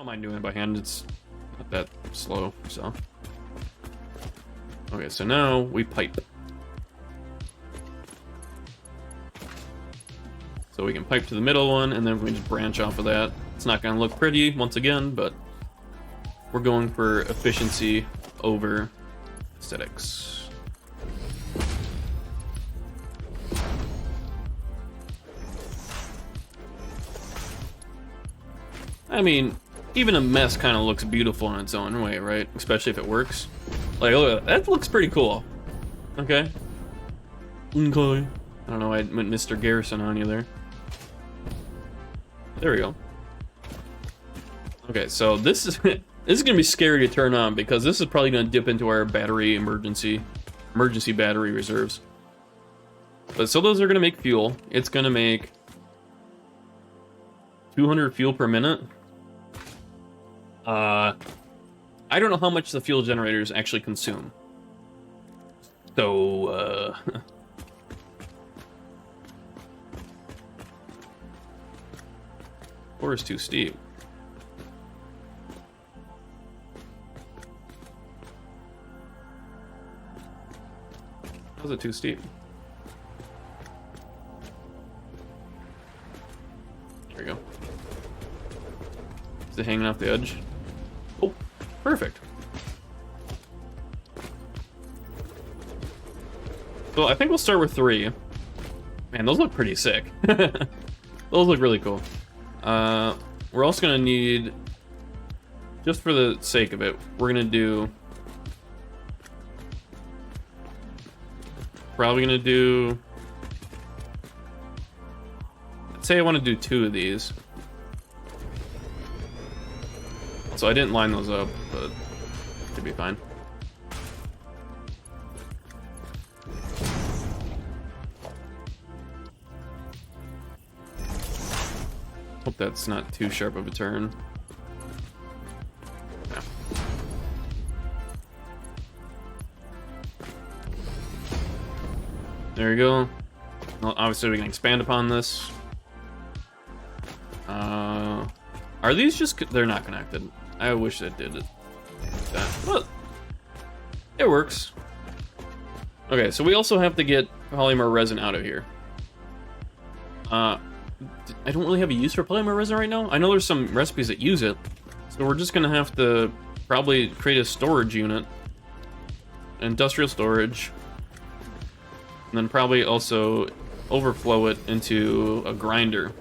don't mind doing it by hand, it's not that slow, so. Okay, so now we pipe. So we can pipe to the middle one, and then we can just branch off of that. It's not gonna look pretty, once again, but we're going for efficiency over aesthetics. I mean, even a mess kind of looks beautiful in its own way, right? Especially if it works. Like, look, that looks pretty cool. Okay. Okay. I don't know why I went Mr. Garrison on you there. There we go. Okay, so this is this is gonna be scary to turn on because this is probably gonna dip into our battery emergency battery reserves. But so those are gonna make fuel. It's gonna make 200 fuel per minute. I don't know how much the fuel generators actually consume. So, 4 is too steep. How's it too steep? There we go. Is it hanging off the edge? Oh, perfect. So I think we'll start with 3. Man, those look pretty sick. Those look really cool. We're also gonna need, just for the sake of it, we're gonna do, probably gonna do, let's say I want to do 2 of these. So I didn't line those up, but should be fine. Hope that's not too sharp of a turn. Yeah. There you go. Well, obviously we can expand upon this. Are these just... They're not connected. I wish that did it. But it works. Okay, so we also have to get polymer resin out of here. I don't really have a use for polymer resin right now. I know there's some recipes that use it, so we're just gonna have to probably create a storage unit, industrial storage, and then probably also overflow it into a grinder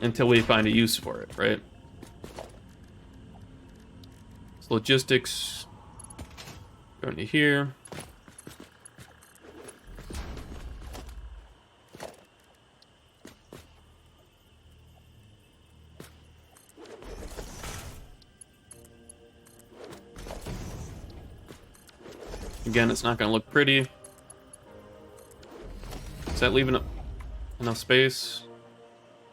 until we find a use for it, right? So logistics, go into here. Again, it's not going to look pretty. Is that leaving enough space?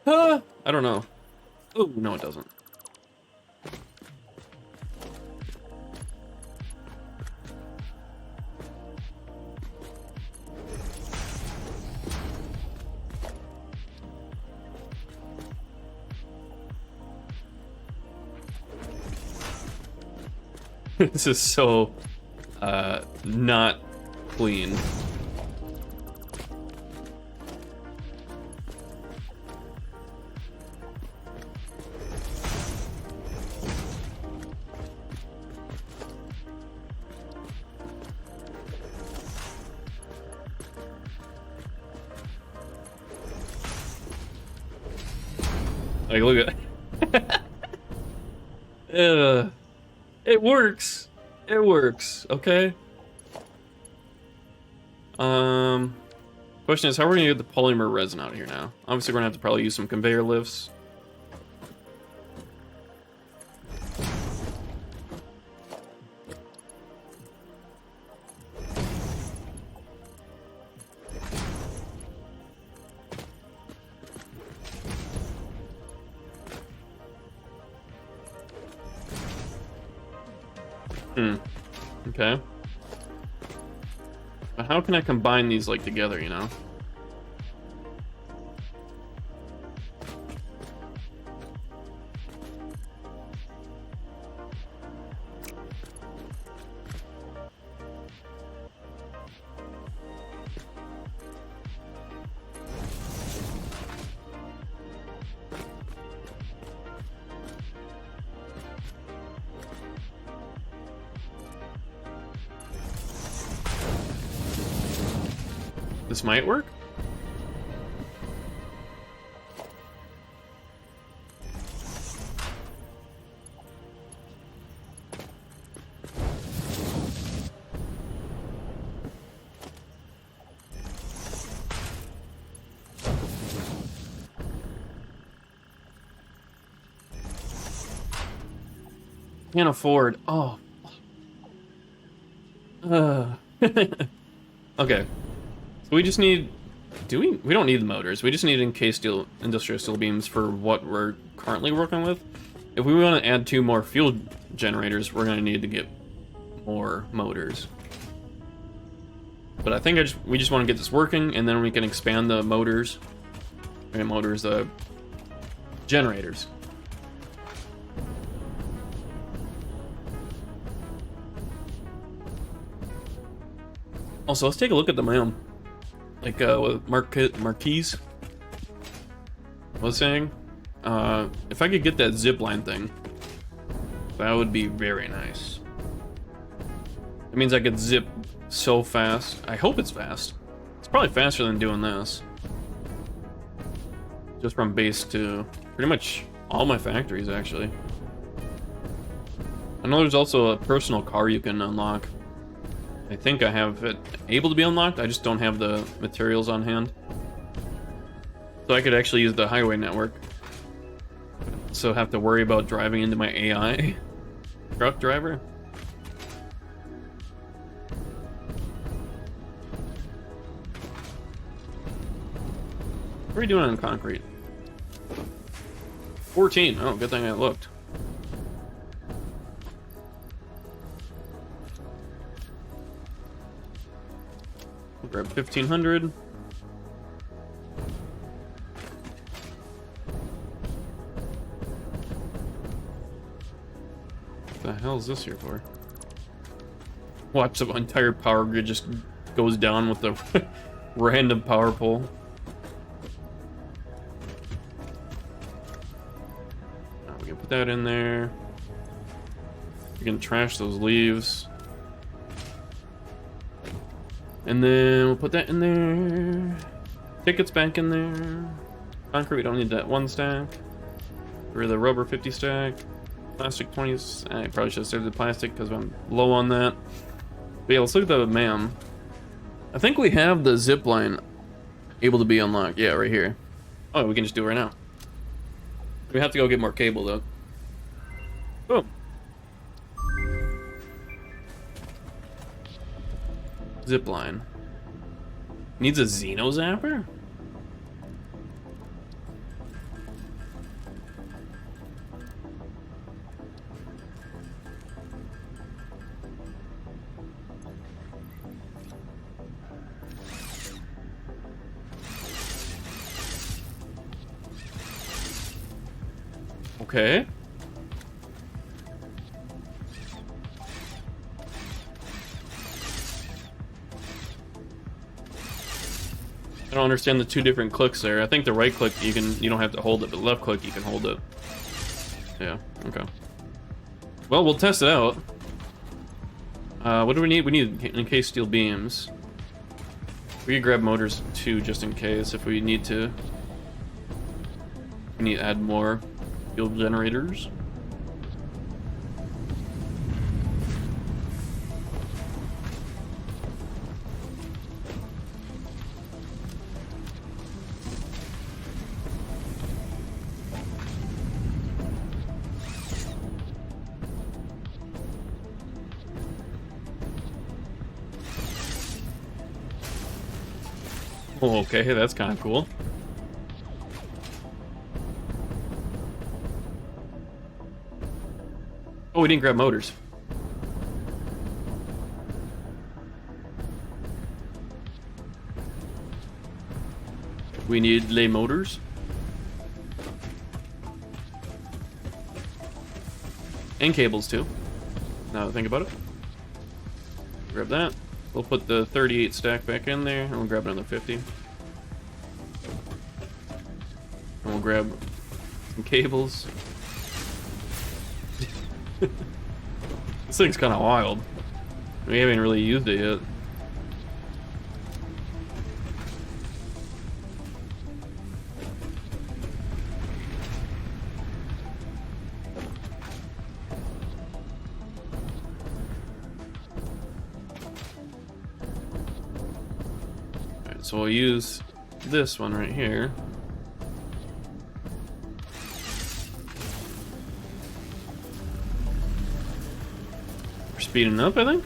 I don't know. Oh, no, it doesn't. This is so not clean. Like, look at it works. It works, okay? Question is, how are we gonna get the polymer resin out of here now? Obviously, we're gonna have to probably use some conveyor lifts. Okay. But how can I combine these, like, together, you know? This might work. Can't afford. Oh. Okay. So we just need. Do we? We don't need the motors. We just need encased steel, industrial steel beams for what we're currently working with. If we want to add 2 more fuel generators, we're going to need to get more motors. But I think we just want to get this working, and then we can expand the motors. Generators. Also, let's take a look at the map. Like, what Marquise was saying. If I could get that zipline thing, that would be very nice. It means I could zip so fast. I hope it's fast. It's probably faster than doing this. Just from base to pretty much all my factories, actually. I know there's also a personal car you can unlock. I think I have it able to be unlocked, I just don't have the materials on hand. So I could actually use the highway network. So have to worry about driving into my AI truck driver. What are we doing on concrete? 14. Oh, good thing I looked. We'll grab 1500. What the hell is this here for? Watch the entire power grid just goes down with the random power pole. We can put that in there. We can trash those leaves. And then we'll put that in there. Tickets back in there. Concrete, we don't need that 1 stack. Or the rubber 50 stack. Plastic 20s. I probably should have saved the plastic because I'm low on that. But yeah, let's look at the MAM. I think we have the zip line able to be unlocked. Yeah, right here. Oh, we can just do it right now. We have to go get more cable though. Boom. Zip line. Needs a Xeno Zapper? Okay. I don't understand the 2 different clicks there. I think the right click you don't have to hold it, but left click you can hold it. Yeah, okay. Well, we'll test it out. What do we need? We need encased steel beams. We can grab motors too, just in case if we need to. We need to add more fuel generators. Oh, okay, that's kind of cool. Oh, we didn't grab motors. We need lay motors. And cables too. Now that I think about it. Grab that. We'll put the 38 stack back in there, and we'll grab another 50. And we'll grab some cables. This thing's kind of wild. We haven't really used it yet. So we'll use this one right here. We're speeding up, I think.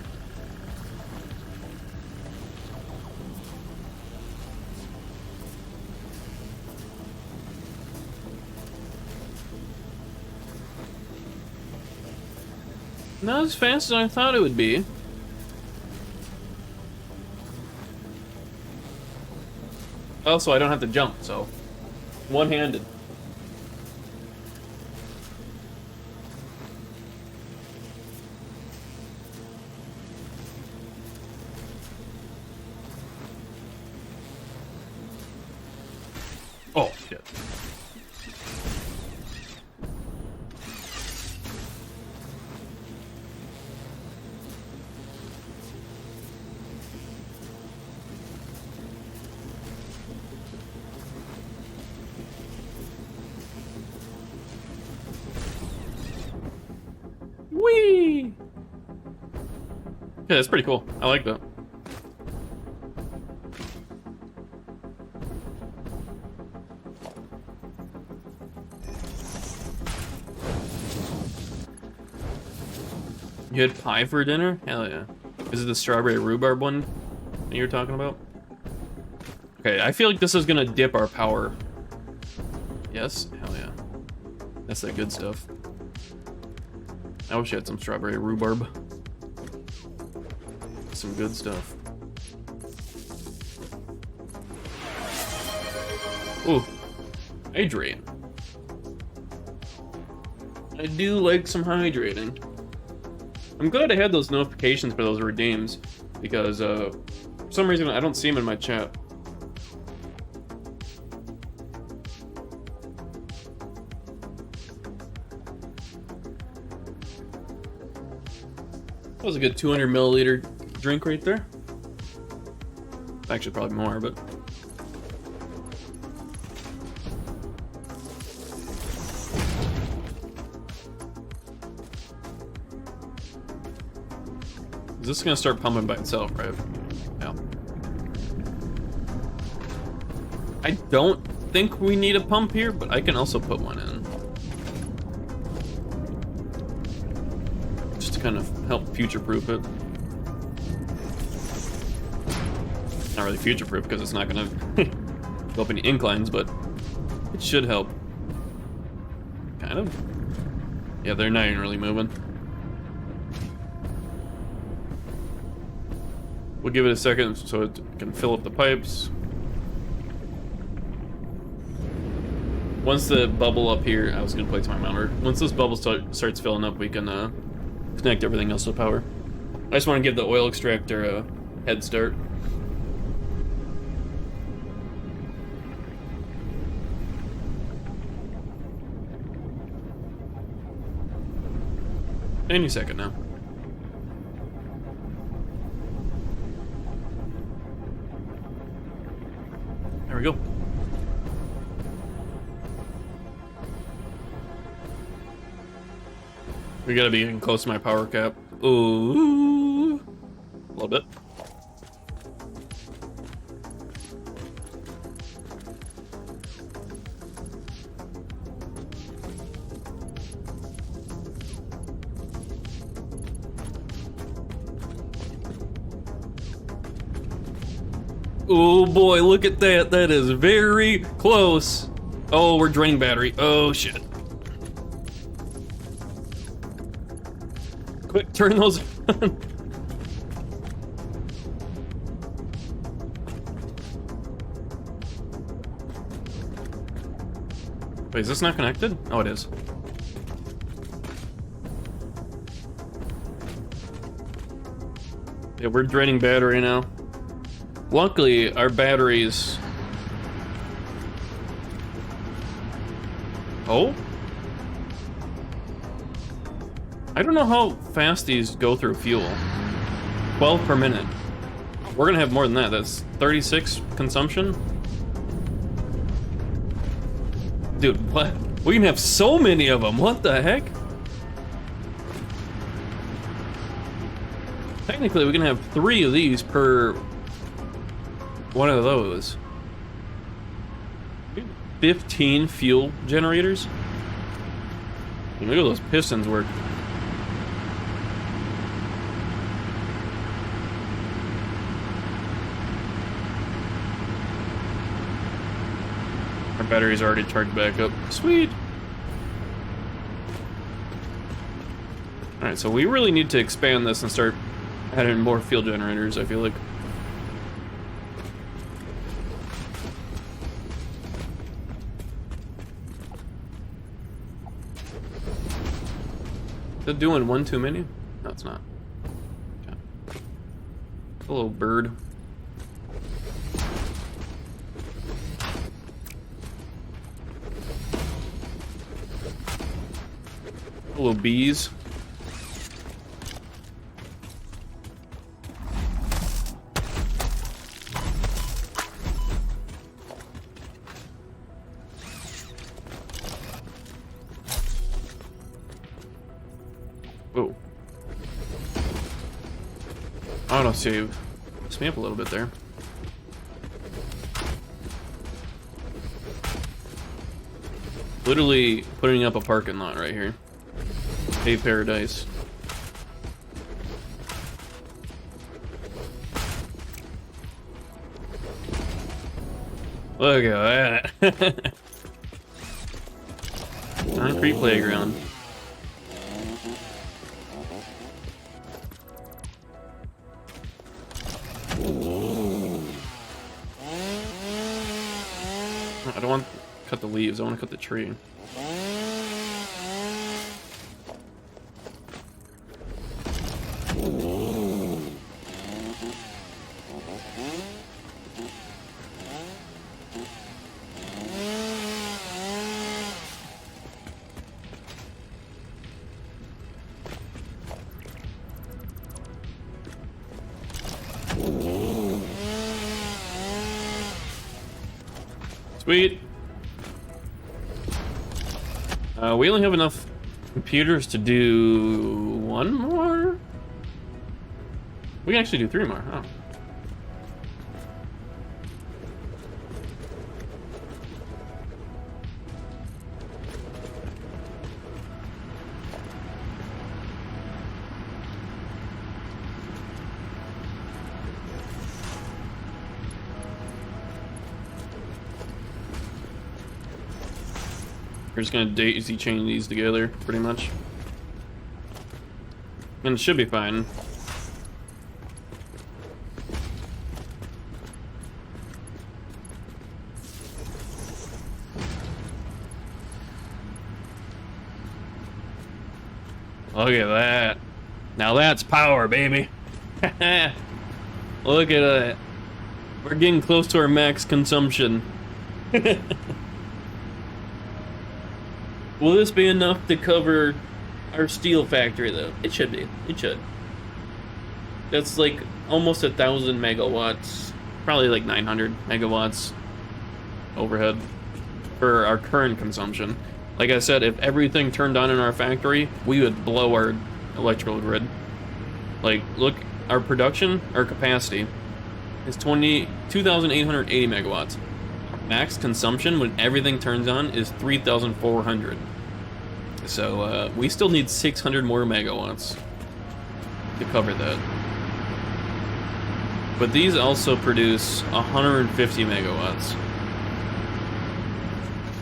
Not as fast as I thought it would be. Also, I don't have to jump, so one-handed. Oh, shit. Whee! Yeah, that's pretty cool. I like that. You had pie for dinner? Hell yeah. Is it the strawberry rhubarb one that you were talking about? Okay, I feel like this is gonna dip our power. Yes? Hell yeah. That's that good stuff. I wish I had some strawberry rhubarb. Some good stuff. Ooh. Hydrate. I do like some hydrating. I'm glad I had those notifications for those redeems, because for some reason I don't see them in my chat. That was a good 200 milliliter drink right there. Actually, probably more, but. Is this gonna start pumping by itself, right? Yeah. I don't think we need a pump here, but I can also put one in. Just to kind of help future-proof it. Not really future-proof because it's not gonna go up any inclines, but it should help. Kind of. Yeah, they're not even really moving. We'll give it a second so it can fill up the pipes. Once the bubble up here, I was gonna play timer. Once this bubble starts filling up, we can connect everything else to power. I just want to give the oil extractor a head start. Any second now. There we go. We gotta be getting close to my power cap. Ooh, a little bit. Oh boy, look at that. That is very close. Oh, we're draining battery. Oh shit. Quick, turn those on. Wait, is this not connected? Oh, it is. Yeah, we're draining battery now. Luckily, our batteries... Oh? I don't know how fast these go through fuel. 12 per minute. We're gonna have more than that. That's 36 consumption. Dude, what? We can have so many of them. What the heck? Technically, we can have 3 of these per one of those. 15 fuel generators? Look at those pistons work. Our battery's already charged back up. Sweet! Alright, so we really need to expand this and start adding more fuel generators, I feel like. Is it doing one too many? No, it's not. Okay. Hello, bird. Hello, bees. Whoa. Auto save. Messed me up a little bit there. Literally putting up a parking lot right here. Hey, paradise. Look at that. Concrete playground. I don't want to cut the leaves, I want to cut the tree. Sweet. We only have enough computers to do one more? We can actually do 3 more, huh? We're just gonna daisy chain these together, pretty much. And it should be fine. Look at that. Now that's power, baby. Look at that. We're getting close to our max consumption. Will this be enough to cover our steel factory, though? It should be. It should. That's like almost 1,000 megawatts. Probably like 900 megawatts overhead for our current consumption. Like I said, if everything turned on in our factory, we would blow our electrical grid. Like, look, our production, our capacity is 2,880 megawatts. Max consumption when everything turns on is 3,400. So we still need 600 more megawatts to cover that. But these also produce 150 megawatts.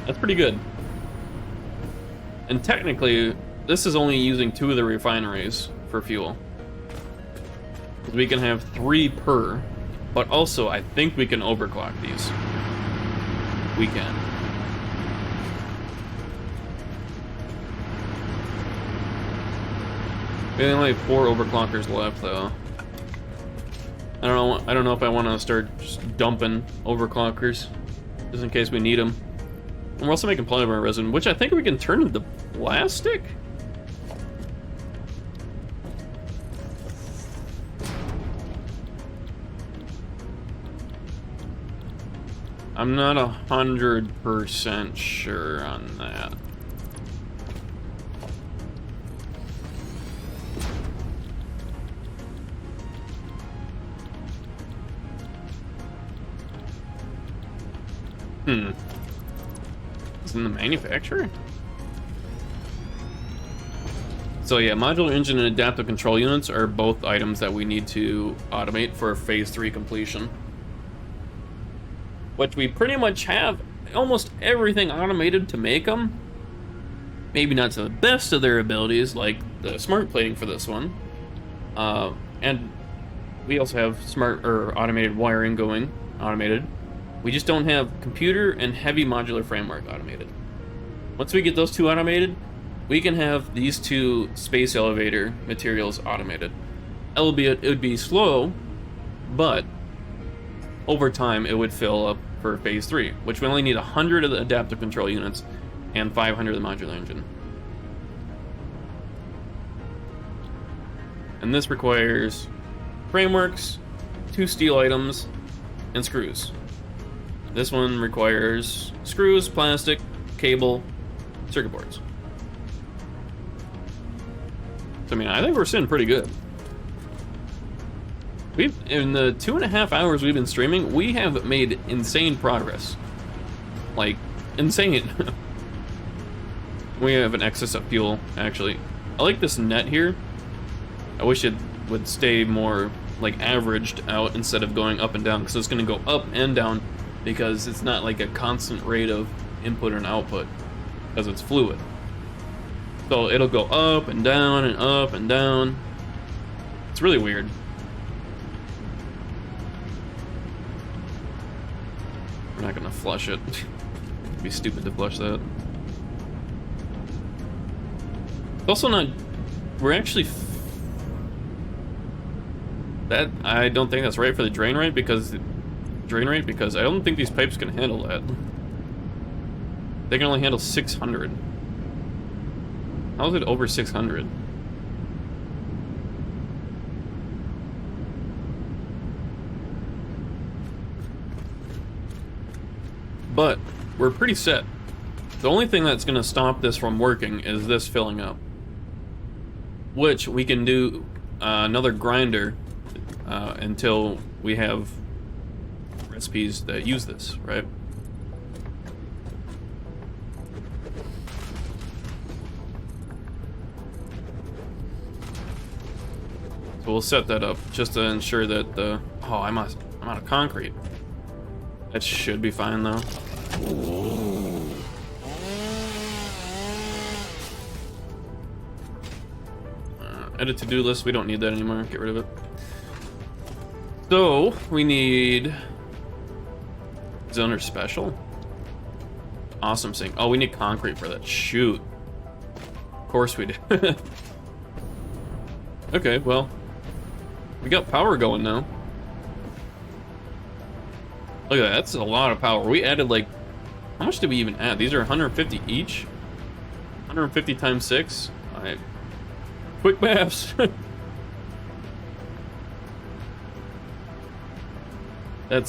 That's pretty good. And technically, this is only using 2 of the refineries for fuel. We can have 3 per, but also I think we can overclock these. We can. We only have 4 overclockers left, though. I don't know if I want to start just dumping overclockers, just in case we need them. And we're also making polymer resin, which I think we can turn into plastic. I'm not 100% sure on that. It's in the manufacturer? So yeah, modular engine and adaptive control units are both items that we need to automate for phase 3 completion. Which we pretty much have almost everything automated to make them. Maybe not to the best of their abilities, like the smart plating for this one. And we also have smart or automated wiring going, automated. We just don't have computer and heavy modular framework automated. Once we get those two automated, we can have these two space elevator materials automated. Albeit it would be slow, but over time it would fill up for phase 3, which we only need 100 of the adaptive control units and 500 of the modular engine. And this requires frameworks, 2 steel items, and screws. This one requires screws, plastic, cable, circuit boards. So, I mean, I think we're sitting pretty good. In the 2.5 hours we've been streaming, we have made insane progress. Like, insane. We have an excess of fuel, actually. I like this net here. I wish it would stay more, like, averaged out instead of going up and down, because it's going to go up and down because it's not like a constant rate of input and output, because it's fluid. So it'll go up and down and up and down. It's really weird. We're not gonna flush it. It'd be stupid to flush that. It's also not... We're actually... That... I don't think that's right for the drain rate because... I don't think these pipes can handle that. They can only handle 600. How is it over 600? But we're pretty set. The only thing that's going to stop this from working is this filling up, which we can do another grinder until we have recipes that use this, right? So we'll set that up just to ensure that the... Oh, I'm out of concrete. That should be fine, though. Edit to-do list. We don't need that anymore. Get rid of it. So, we need... Zoner special? Awesome sink. Oh, we need concrete for that. Shoot. Of course we do. Okay, well... We got power going now. Look at that, that's a lot of power. We added like, how much did we even add? These are 150 each? 150 times 6? Alright. Quick maths.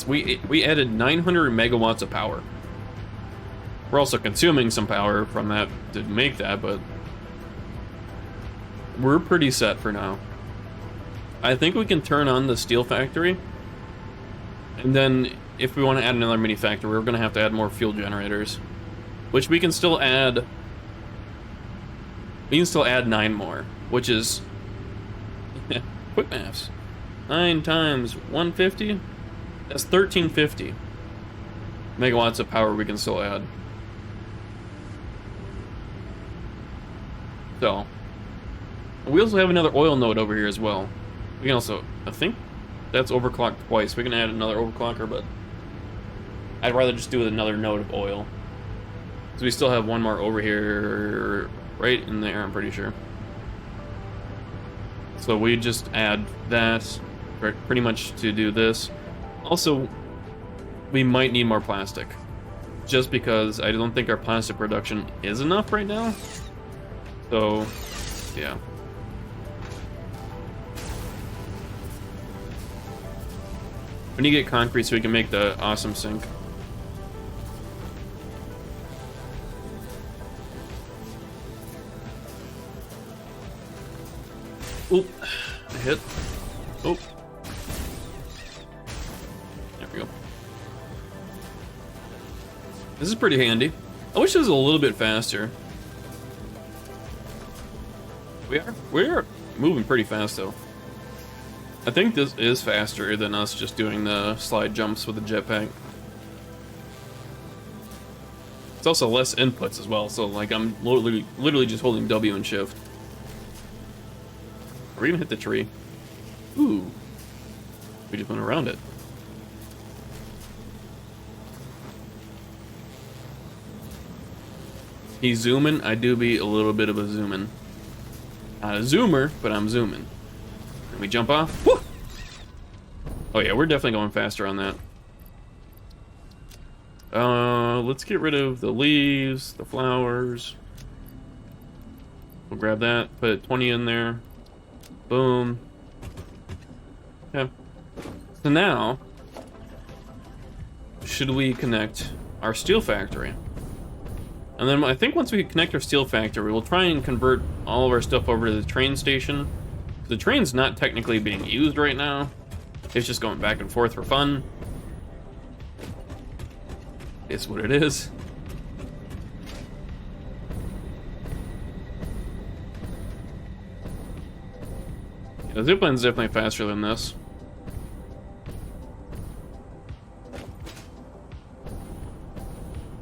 We added 900 megawatts of power. We're also consuming some power from that to make that, but we're pretty set for now. I think we can turn on the steel factory, and then if we want to add another mini factory, we're going to have to add more fuel generators, which we can still add. We can still add 9 more, which is quick maths. 9 times 150, that's 1350 megawatts of power we can still add. So we also have another oil node over here as well. We can also, I think that's overclocked twice. We can add another overclocker, but I'd rather just do another node of oil. So we still have one more over here, right in there, I'm pretty sure. So we just add that pretty much to do this. Also, we might need more plastic, just because I don't think our plastic production is enough right now. So, yeah. We need to get concrete so we can make the awesome sink. Oop, I hit. Oh. There we go. This is pretty handy. I wish it was a little bit faster. We are moving pretty fast though. I think this is faster than us just doing the slide jumps with the jetpack. It's also less inputs as well, so like I'm literally just holding W and shift. Are we gonna hit the tree? Ooh. We just went around it. He's zooming. I do be a little bit of a zoomin'. Not a zoomer, but I'm zooming. Can we jump off? Woo! Oh yeah, we're definitely going faster on that. Let's get rid of the leaves, the flowers. We'll grab that, put 20 in there. Boom. Okay. So now, should we connect our steel factory? And then I think once we connect our steel factory, we'll try and convert all of our stuff over to the train station. The train's not technically being used right now. It's just going back and forth for fun. It's what it is. Yeah, the zipline's definitely faster than this.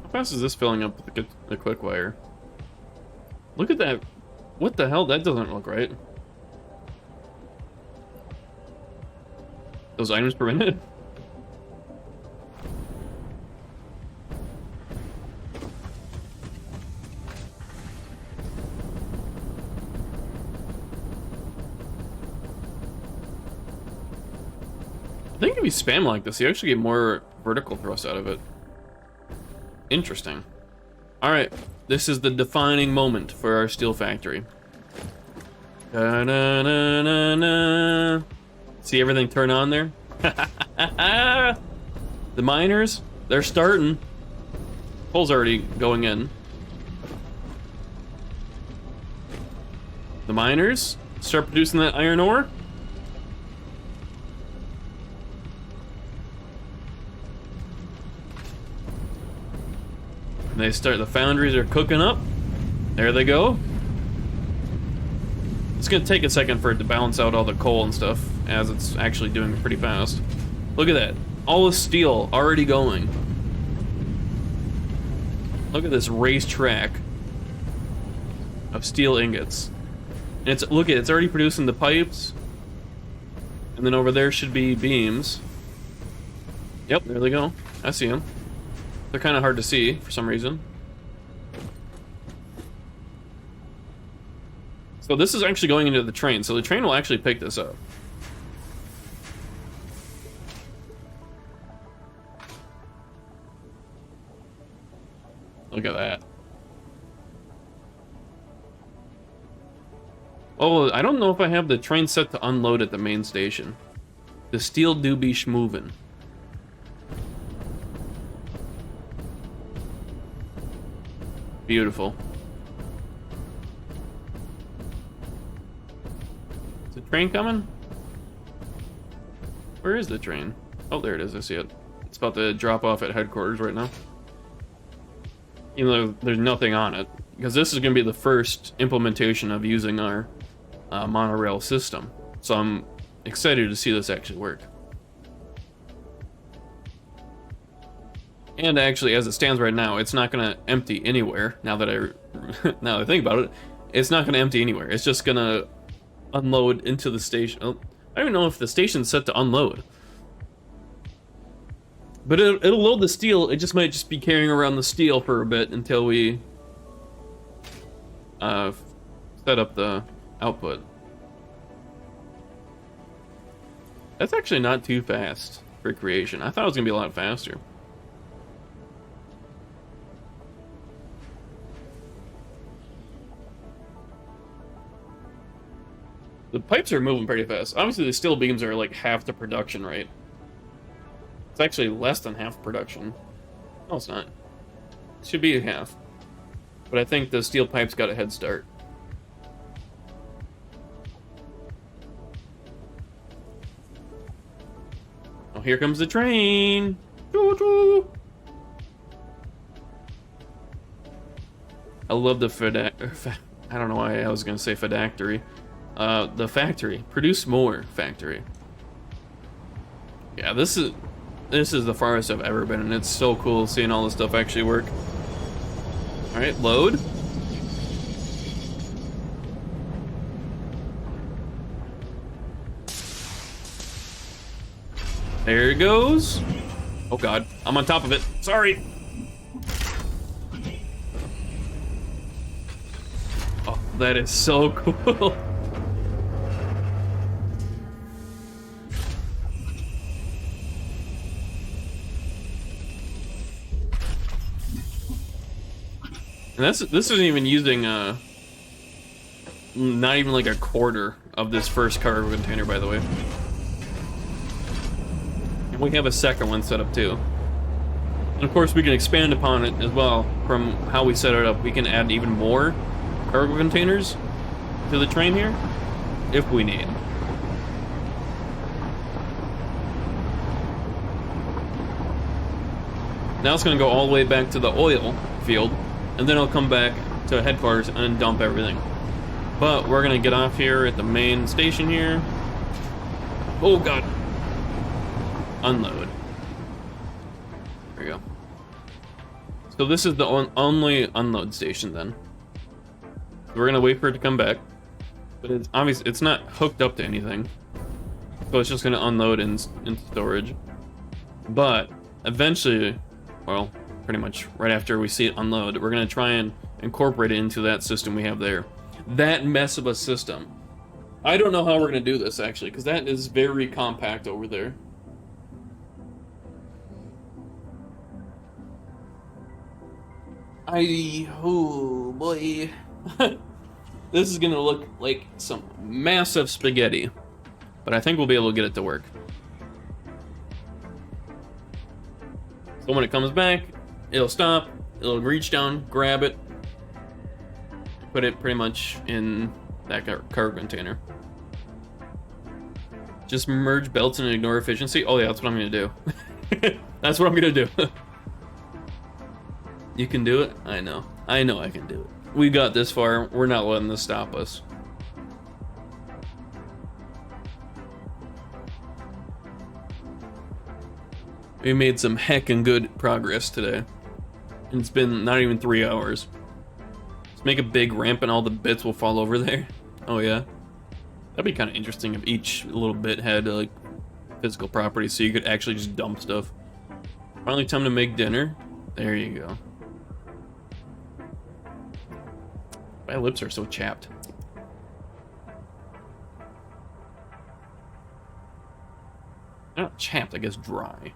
How fast is this filling up the quick wire? Look at that. What the hell? That doesn't look right. Those items per minute? I think if you spam like this, you actually get more vertical thrust out of it. Interesting. Alright, this is the defining moment for our steel factory. Da-na-na-na-na. See everything turn on there? The miners, they're starting. Coal's already going in. The miners start producing that iron ore. And they start, the foundries are cooking up. There they go. It's gonna take a second for it to balance out all the coal and stuff, as it's actually doing pretty fast. Look at that. All the steel already going. Look at this racetrack of steel ingots. And it's, look at it, it's already producing the pipes. And then over there should be beams. Yep, there they go. I see them. They're kind of hard to see for some reason. So this is actually going into the train, so the train will actually pick this up. Look at that. Oh, I don't know if I have the train set to unload at the main station. The steel do be schmovin'. Beautiful. Is the train coming? Where is the train? Oh, there it is. I see it. It's about to drop off at headquarters right now. Even though there's nothing on it. Because this is going to be the first implementation of using our monorail system. So I'm excited to see this actually work. And actually, as it stands right now, it's not going to empty anywhere. Now that I think about it, it's not going to empty anywhere. It's just going to unload into the station. Oh, I don't even know if the station's set to unload. But it'll load the steel. It just might just be carrying around the steel for a bit until we set up the output. That's actually not too fast for creation. I thought it was going to be a lot faster. The pipes are moving pretty fast. Obviously, the steel beams are like half the production rate. It's actually less than half production. No, it's not. It should be half. But I think the steel pipes got a head start. Oh, here comes the train! Choo-choo! I love the I don't know why I was gonna say factory. The factory. Produce more factory. Yeah, this is the farthest I've ever been, and it's so cool seeing all this stuff actually work. All right, load. There it goes. Oh God, I'm on top of it. Sorry. Oh, that is so cool. And this isn't even using not even like a quarter of this first cargo container, by the way. We have a second one set up too. And of course we can expand upon it as well from how we set it up. We can add even more cargo containers to the train here if we need. Now it's gonna go all the way back to the oil field, and then I'll come back to headquarters and dump everything. But we're gonna get off here at the main station here. Oh God. Unload. There you go. So this is the only unload station then. So we're gonna wait for it to come back. But it's obvious it's not hooked up to anything. So it's just gonna unload in storage. But eventually, well, pretty much right after we see it unload, we're gonna try and incorporate it into that system we have there. That mess of a system. I don't know how we're gonna do this actually, because that is very compact over there. Oh boy. This is gonna look like some massive spaghetti, but I think we'll be able to get it to work. So when it comes back, it'll stop, it'll reach down, grab it, put it pretty much in that cargo container. Just merge belts and ignore efficiency. Oh yeah, that's what I'm gonna do. That's what I'm gonna do. You can do it? I know I can do it. We got this far, we're not letting this stop us. We made some heckin' good progress today. And it's been not even 3 hours. Let's make a big ramp and all the bits will fall over there. Oh yeah. That'd be kind of interesting if each little bit had like physical properties so you could actually just dump stuff. Finally time to make dinner. There you go. My lips are so chapped. Not chapped, I guess dry.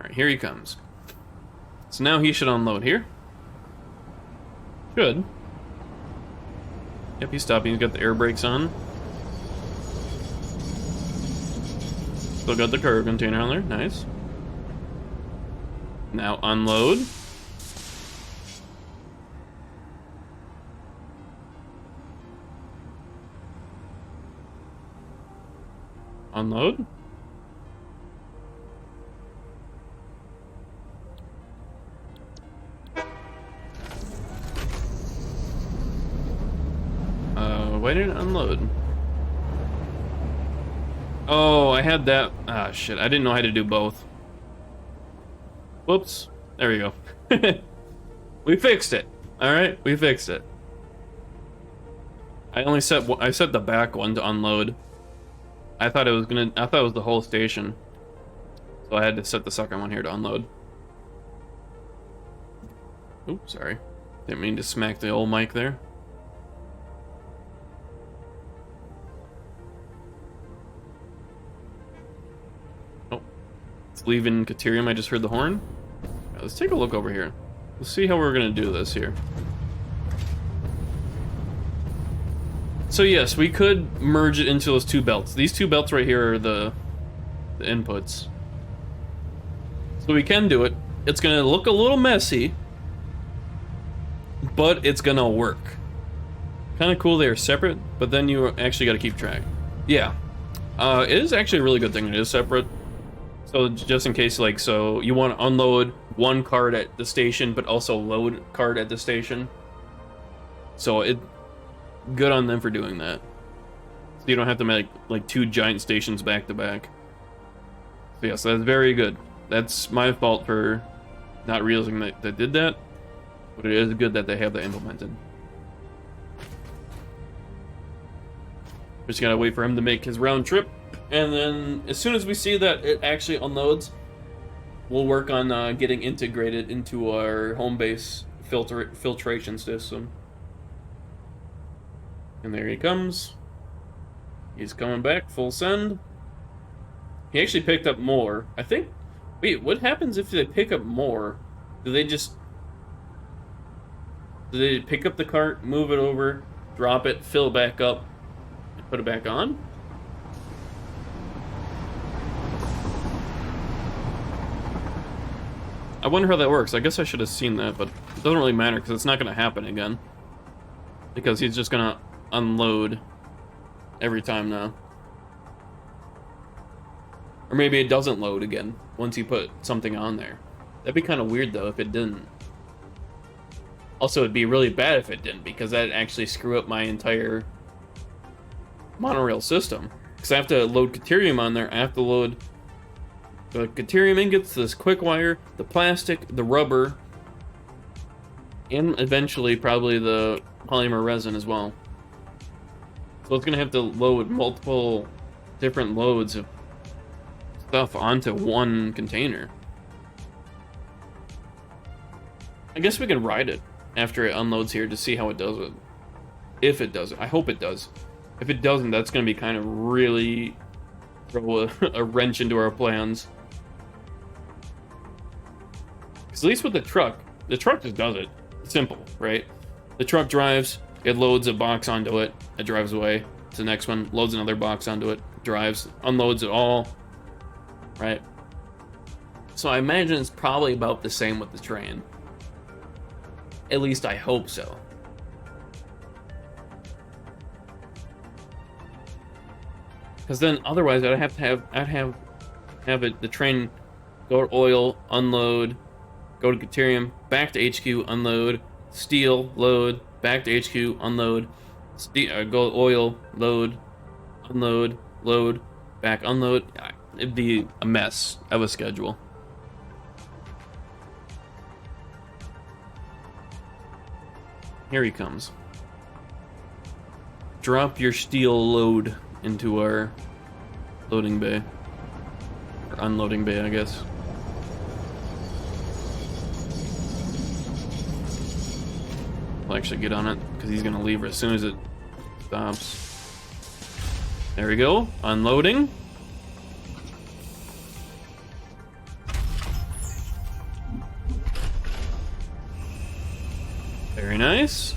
Alright, here he comes. So now he should unload here. Should. Yep, he's stopping. He's got the air brakes on. Still got the cargo container on there. Nice. Now unload. Unload. Why didn't it unload? Oh, I had that. Ah, shit. I didn't know how to do both. Whoops. There we go. We fixed it. All right, we fixed it. I set the back one to unload. I thought it was the whole station. So I had to set the second one here to unload. Oops, sorry. Didn't mean to smack the old mic there. Oh. It's leaving Caterium. I just heard the horn. Right, let's take a look over here. Let's see how we're gonna do this here. So yes, we could merge it into those two belts. These two belts right here are the inputs. So we can do it. It's gonna look a little messy, but it's gonna work. Kind of cool they are separate, but then you actually gotta keep track. Yeah, it is actually a really good thing it is separate. So just in case, like, so you want to unload one cart at the station, but also load cart at the station. So good on them for doing that. So you don't have to make like 2 giant stations back to back. So yes, that's very good. That's my fault for not realizing that they did that, but it is good that they have that implemented. Just gotta wait for him to make his round trip, and then as soon as we see that it actually unloads, we'll work on getting integrated into our home base filtration system. And there he comes. He's coming back, full send. He actually picked up more. I think... Wait, what happens if they pick up more? Do they pick up the cart, move it over, drop it, fill it back up, and put it back on? I wonder how that works. I guess I should have seen that, but it doesn't really matter because it's not going to happen again. Because he's just going to unload every time now. Or maybe it doesn't load again once you put something on there. That'd be kind of weird though if it didn't. Also, it'd be really bad if it didn't, because that'd actually screw up my entire monorail system. Because I have to load Caterium on there. I have to load the Caterium ingots, this quick wire, the plastic, the rubber, and eventually probably the polymer resin as well. So it's gonna have to load multiple different loads of stuff onto one container. I guess we can ride it after it unloads here to see how it does it. If it does it. I hope it does. If it doesn't, that's going to be kind of really throw a wrench into our plans. Because at least with the truck just does it. It's simple, right? The truck drives, it loads a box onto it, it drives away to the next one, loads another box onto it, drives, unloads it all, right? So I imagine it's probably about the same with the train. At least I hope so. Because then otherwise I'd have the train go to oil, unload, go to Caterium, back to HQ, unload, steel, load, back to HQ, unload, go oil, load, unload, load, back, unload. It'd be a mess of a schedule. Here he comes. Drop your steel load into our loading bay. Or unloading bay, I guess. I'll actually get on it, because he's going to leave as soon as it stops. There we go. Unloading. Very nice.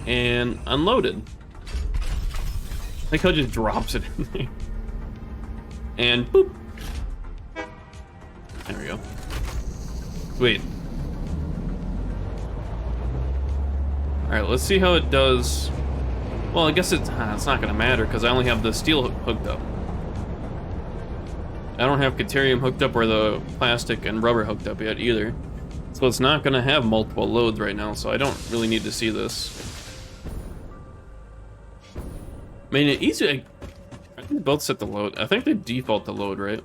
And unloaded. Like how it just drops it in there. And boop. There we go. Sweet. Alright, let's see how it does. Well, I guess it's not gonna matter because I only have the steel hooked up. I don't have Caterium hooked up or the plastic and rubber hooked up yet either. So it's not gonna have multiple loads right now, so I don't really need to see this. I mean, I think they both set the load. I think they default the load, right?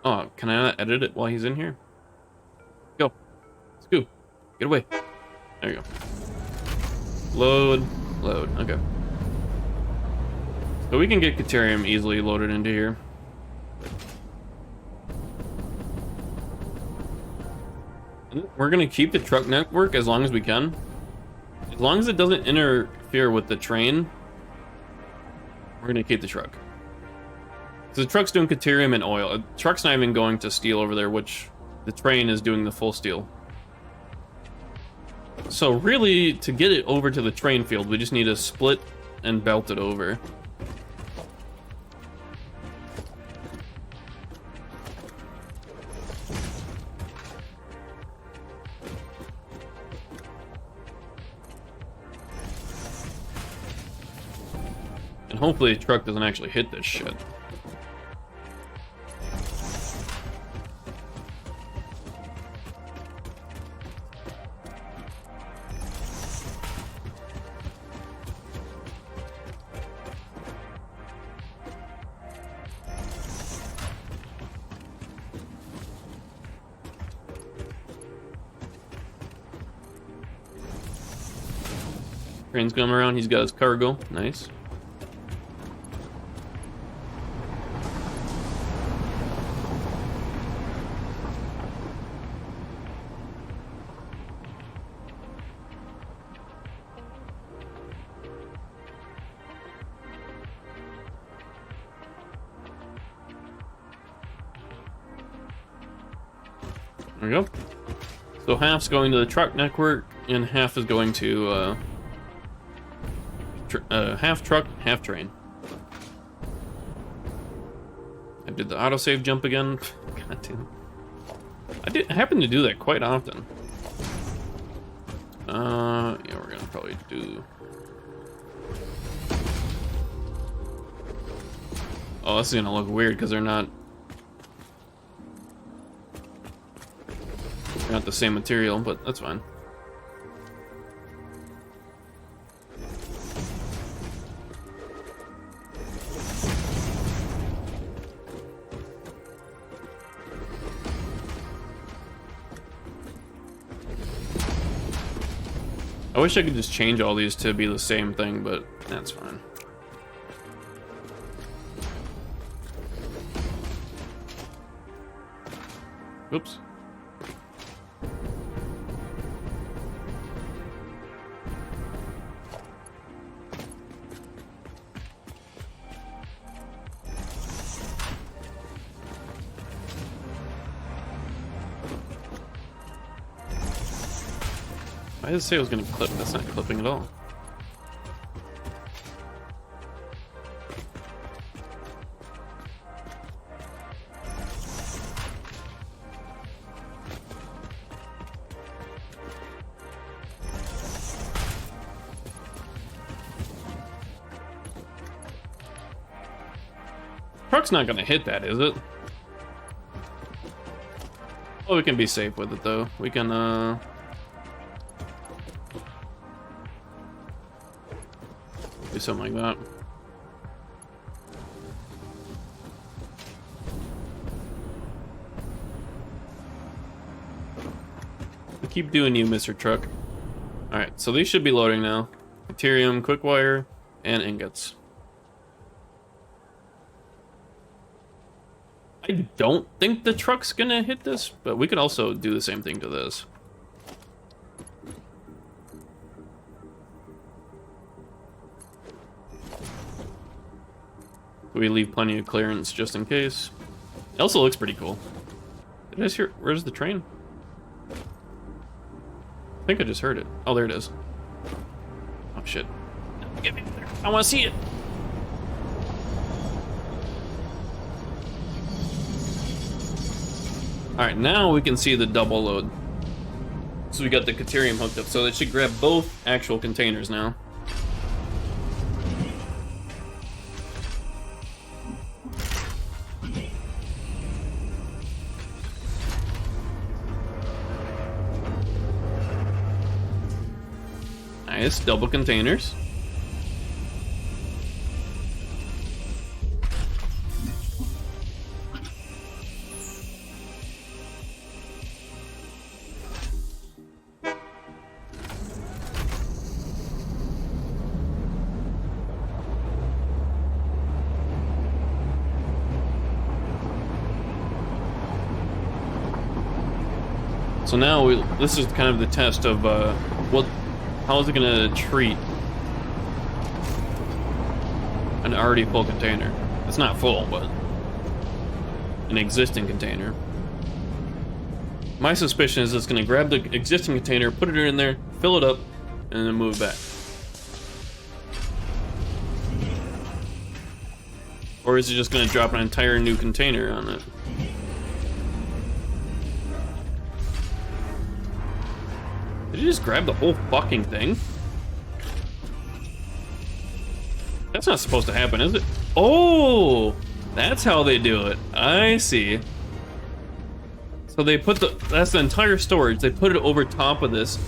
Oh, can I not edit it while he's in here? Go. Scoop. Get away. There you go. Load. Load. Okay. So we can get Caterium easily loaded into here. We're gonna keep the truck network as long as we can. As long as it doesn't interfere with the train, we're gonna keep the truck. So the truck's doing Caterium and oil. The truck's not even going to steel over there, which the train is doing the full steel. So really, to get it over to the train field, we just need to split and belt it over. hopefully the truck doesn't actually hit this shit. Train's coming around, he's got his cargo. Nice. There we go. So half's going to the truck network, and half is going to half truck, half train. I did the autosave jump again. God damn. I happen to do that quite often. Yeah, we're gonna probably do. Oh, this is gonna look weird because they're not the same material, but that's fine. I wish I could just change all these to be the same thing, but that's fine. Oops. I did say I was gonna clip, that's not clipping at all. Truck's not gonna hit that, is it? Oh, we can be safe with it though. We can do something like that. We keep doing you, Mr. Truck. Alright, so these should be loading now. Deuterium, quick wire, and ingots. I don't think the truck's gonna hit this, but we could also do the same thing to this. We leave plenty of clearance just in case. It also looks pretty cool. Did I just hear? Where's the train? I think I just heard it. Oh, there it is. Oh shit! Get me there. I want to see it. All right, now we can see the double load. So we got the Deuterium hooked up, so it should grab both actual containers now. Nice, double containers. So now this is kind of the test of how is it gonna treat an already full container? It's not full, but an existing container. My suspicion is it's gonna grab the existing container, put it in there, fill it up, and then move it back. Or is it just gonna drop an entire new container on it? Did you just grab the whole fucking thing? That That's not supposed to happen, is it? Oh, that's how they do it. I see. So they put that's the entire storage. They put it over top of this.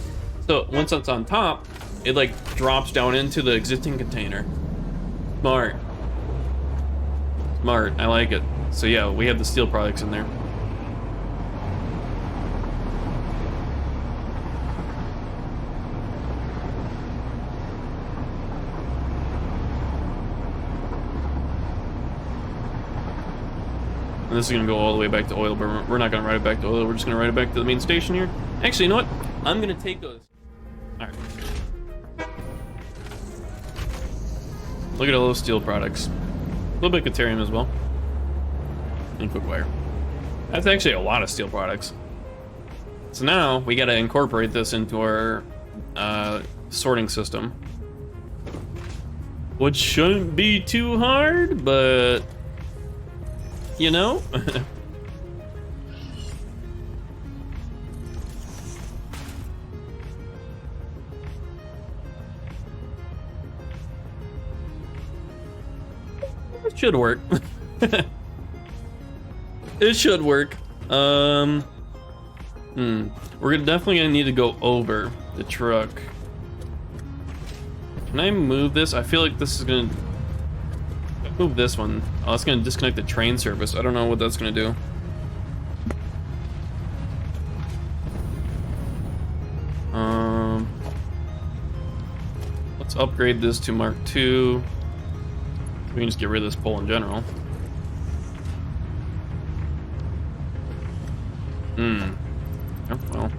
So once it's on top, it like drops down into the existing container. Smart. Smart, I like it. So yeah, we have the steel products in there. And this is gonna go all the way back to oil, but we're not gonna ride it back to oil. We're just gonna ride it back to the main station here. Actually, you know what? I'm gonna take those. All right. Look at all those steel products. A little bit of Caterium as well. And quick wire. That's actually a lot of steel products. So now we gotta incorporate this into our sorting system. Which shouldn't be too hard, but you know? It should work. It should work. We're definitely gonna need to go over the truck. Can I move this? I feel like this is gonna move this one. Oh, it's gonna disconnect the train service. I don't know what that's gonna do. Let's upgrade this to Mark II. We can just get rid of this pole in general. Oh, well.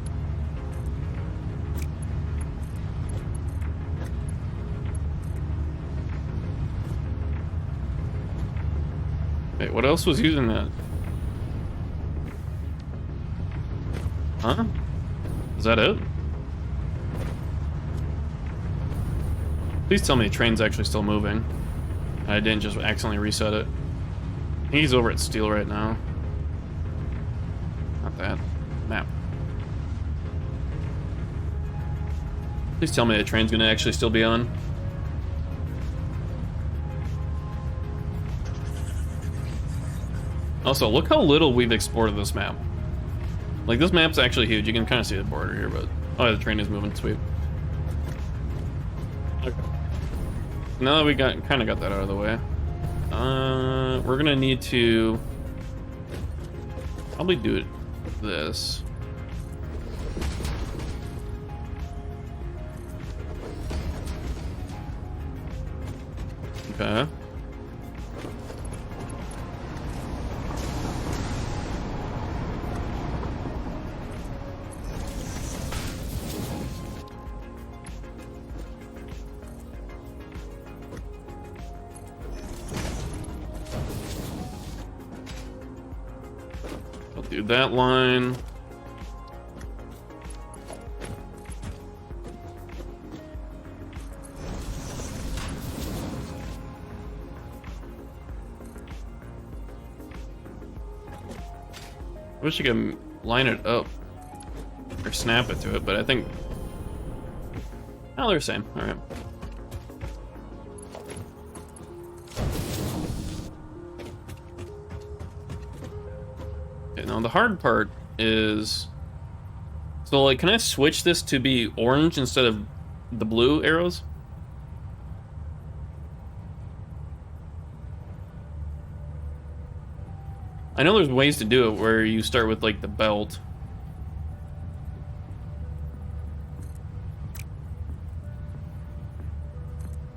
Wait, what else was using that? Huh? Is that it? Please tell me the train's actually still moving. I didn't just accidentally reset it. He's over at steel right now. Not that. Map. Please tell me the train's gonna actually still be on. Also, look how little we've exported this map. Like, this map's actually huge. You can kind of see the border here, but... Oh, yeah, the train is moving. Sweet. Okay. Now that we kind of got that out of the way, we're gonna need to probably do it this. Okay. I'll do that line. I wish you could line it up or snap it to it, but I think... Oh, they're the same. All right. Okay, now the hard part is... So, like, can I switch this to be orange instead of the blue arrows? I know there's ways to do it where you start with, like, the belt.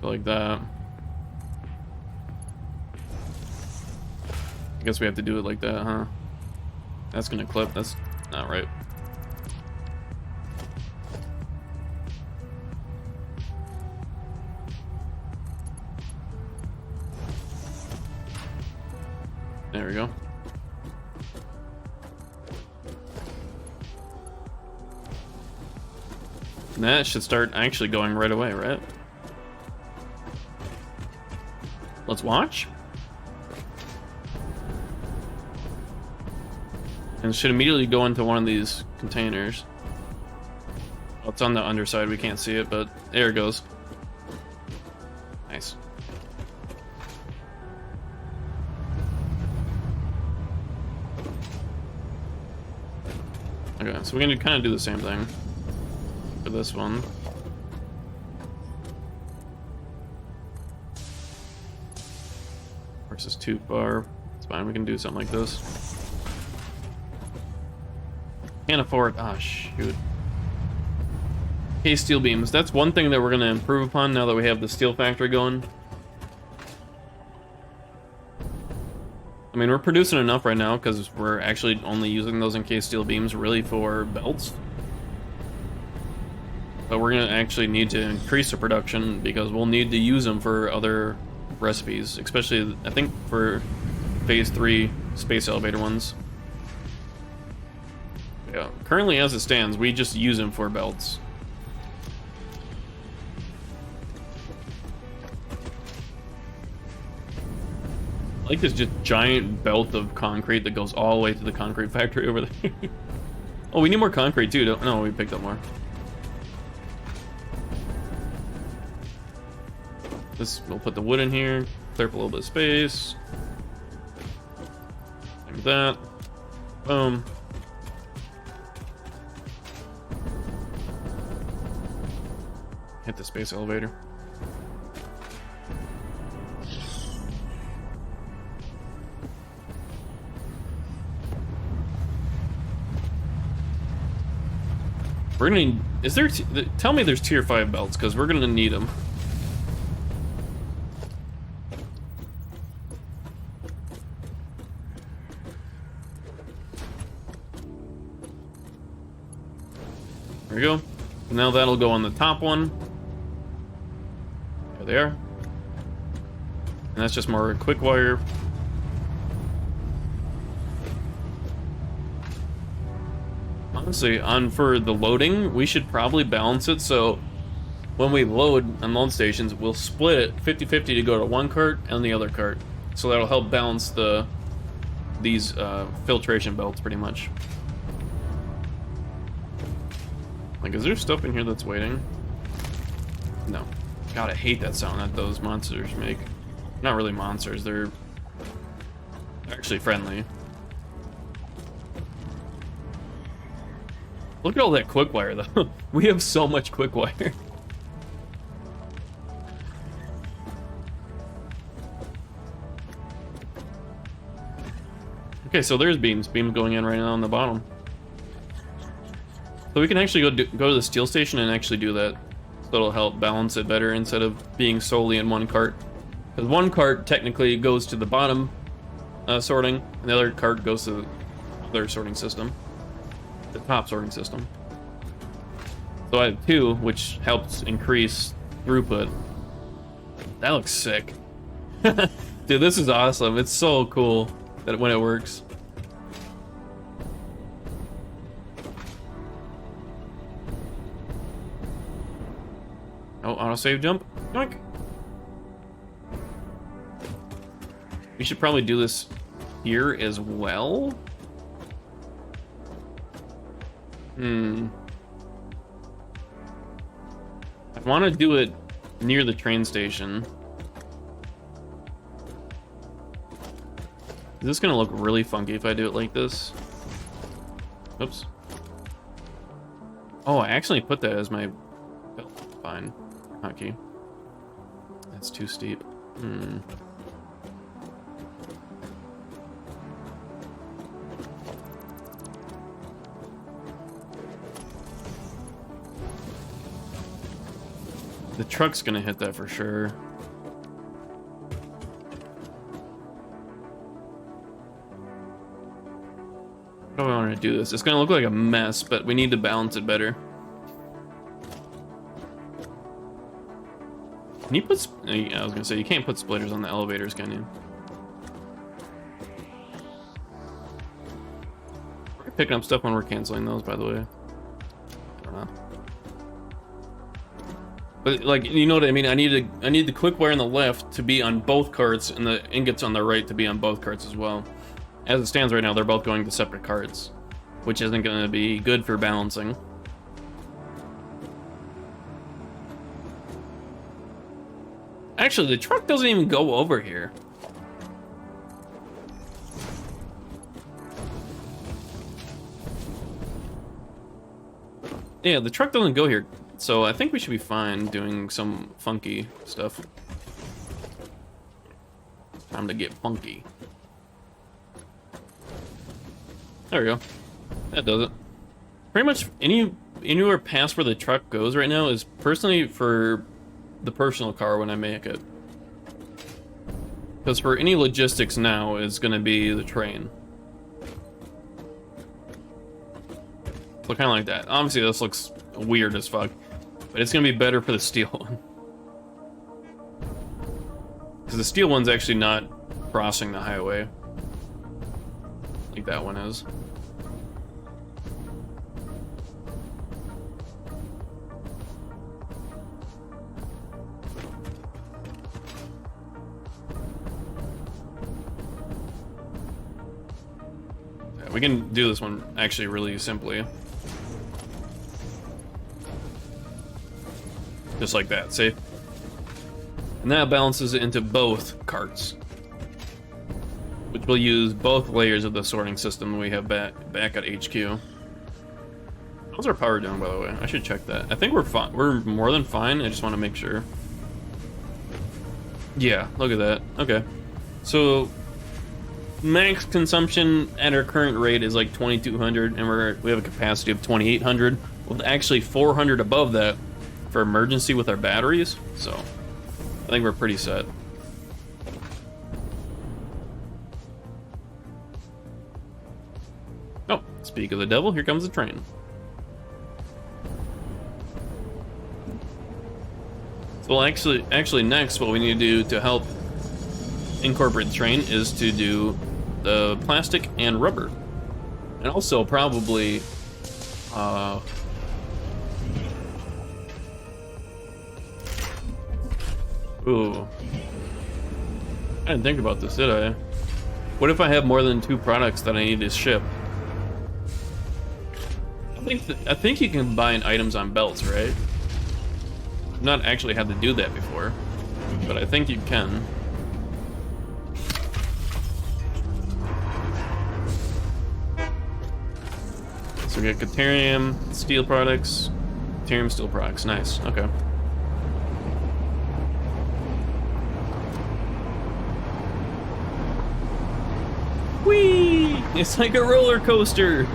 Like that. I guess we have to do it like that, huh? That's gonna clip. That's not right. There we go. And that should start actually going right away, right? Let's watch. And it should immediately go into one of these containers. Well, it's on the underside, we can't see it, but there it goes. Nice. Okay, so we're gonna kind of do the same thing for this one. Of course, it's too far. It's fine, we can do something like this. Can't afford, ah, shoot. Okay, steel beams. That's one thing that we're gonna improve upon now that we have the steel factory going. I mean, we're producing enough right now because we're actually only using those encased steel beams really for belts. But we're gonna actually need to increase the production because we'll need to use them for other recipes, especially, I think, for phase 3 space elevator ones. Yeah, currently as it stands, we just use them for belts. I like this just giant belt of concrete that goes all the way to the concrete factory over there. Oh, we need more concrete too, don't? No, we picked up more. This, we'll put the wood in here, clear up a little bit of space. Like that. Boom. Hit the space elevator. We're gonna need, is there, tell me there's tier 5 belts, because we're gonna need them. There we go. Now that'll go on the top one. There they are. And that's just more quick wire. Honestly, for the loading, we should probably balance it so when we load on load stations, we'll split it 50-50 to go to one cart and the other cart. So that'll help balance these filtration belts pretty much. Like, is there stuff in here that's waiting? No. God, I hate that sound that those monsters make. Not really monsters, they're actually friendly. Look at all that quick wire, though. We have so much quick wire. Okay, so there's beams going in right now on the bottom. So we can actually go to the steel station and actually do that. So it'll help balance it better instead of being solely in one cart. Because one cart technically goes to the bottom sorting, and the other cart goes to the other sorting system. The top sorting system. So I have 2, which helps increase throughput. That looks sick. Dude, this is awesome. It's so cool that when it works. Oh, autosave jump. Yoink. We should probably do this here as well. I want to do it near the train station. Is this gonna look really funky if I do it like this? Oops. Oh, I actually put that as my... Fine. Hotkey. That's too steep. The truck's gonna hit that for sure. How do I want to do this? It's gonna look like a mess, but we need to balance it better. Can you put... I was gonna say, you can't put splitters on the elevators, can you? We're picking up stuff when we're canceling those, by the way. I don't know. But, like, you know what I mean? I need the quick wire on the left to be on both carts, and the ingots on the right to be on both carts as well. As it stands right now, they're both going to separate carts, which isn't going to be good for balancing. Actually, the truck doesn't even go over here. Yeah, the truck doesn't go here, so I think we should be fine doing some funky stuff. Time to get funky. There we go. That does it. Pretty much anywhere past where the truck goes right now is personally for the personal car when I make it. Because for any logistics now is going to be the train. So kind of like that. Obviously this looks weird as fuck, but it's going to be better for the steel one. Because the steel one's actually not crossing the highway like that one is. Yeah, we can do this one actually really simply. Just like that, see? And that balances it into both carts, which will use both layers of the sorting system we have back at HQ. How's our power doing, by the way? I should check that. I think we're fine. We're more than fine. I just want to make sure. Yeah, look at that. Okay. So max consumption at our current rate is like 2,200, and we have a capacity of 2,800, with actually 400 above that for emergency with our batteries. So I think we're pretty set. Oh, speak of the devil, here comes the train. Well, actually next, what we need to do to help incorporate the train is to do the plastic and rubber. And also probably, ooh. I didn't think about this, did I? What if I have more than 2 products that I need to ship? I think you can combine items on belts, right? I've not actually had to do that before, but I think you can. So we get Caterium, steel products, Caterium steel products, nice, okay. Whee! It's like a roller coaster!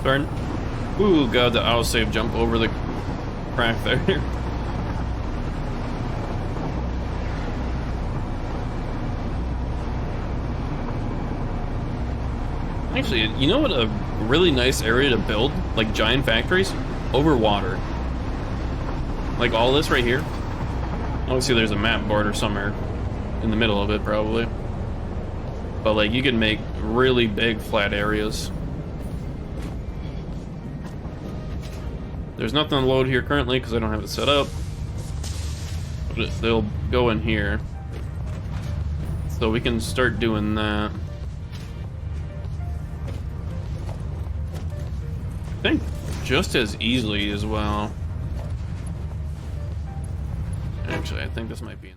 Darn. Ooh, god, the autosave jump over the crack there. Actually, you know what a really nice area to build? Like giant factories? Over water. Like all this right here. Obviously there's a map border somewhere in the middle of it, probably. But like you can make really big flat areas. There's nothing on load here currently because I don't have it set up. But they'll go in here. So we can start doing that. I think just as easily as well. Actually, I think this might be in